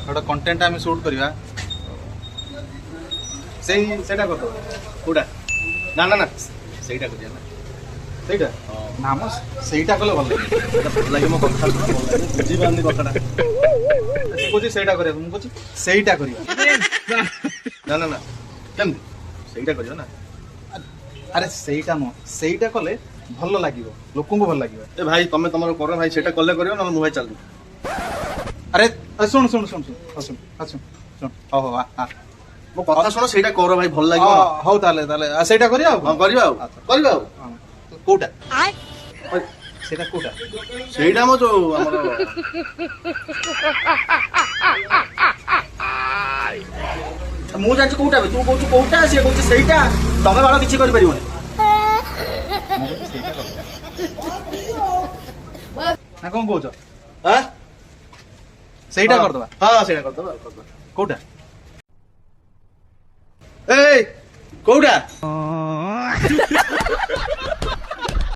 गोटे कंटेंट आम सुट करवा सेटा कर कोडा ना ना ना सेटा करिया ना ସେଇଟା ନା ମ ସେଇଟା କଲେ ଭଲ ଲାଗେ ଭଲ ଲାଗେ ମୋ କଥା ବୁଝି ପାରୁନି କଥାଟା ସେ କହୁଛି ସେଇଟା କରିବାକୁ ମୁଁ କହୁଛି ସେଇଟା କରିବା ନା ନା ନା କେମିତି ସେଇଟା କରିବା ନା ଆରେ ସେଇଟା ନୁହଁ ସେଇଟା କଲେ ଭଲ ଲାଗିବ ଲୋକଙ୍କୁ ଭଲ ଲାଗିବ ଏ ଭାଇ ତମେ ତମର କର ଭାଇ ସେଟା କଲେ କରିବ ନହେଲେ ମୁଁ ଭାଇ ଚାଲୁ ଆରେ ଶୁଣ ଶୁଣ ଶୁଣ ଶୁଣ ଶୁଣ ଶୁଣ ଶୁଣ ହଉ ହଉ ମୋ କଥା ଶୁଣ ସେଇଟା କର ଭାଇ ଭଲ ଲାଗିବ ହଉ ତାହେଲେ ତାହେଲେ ସେଇଟା କରିବା ଆଉ ହଁ କରିବା ଆଉ କରିବା ଆଉ କୋଉଟା ସେଇଟା କୋଉଟା ସେଇଟା ଆମ ଯୋଉ ଆମର ମୁଁ ଜାଣିଛି କୋଉଟା ତୁ କହୁଛୁ କୋଉଟା ସିଏ କହୁଛି ସେଇଟା ତମେ ବାଳ କିଛି କରିପାରିବନି ନା କଣ କହୁଛ ଆଁ ସେଇଟା କରିଦବା ହଁ ସେଇଟା କରିଦବା କୋଉଟା ଏଇ କୋଉଟା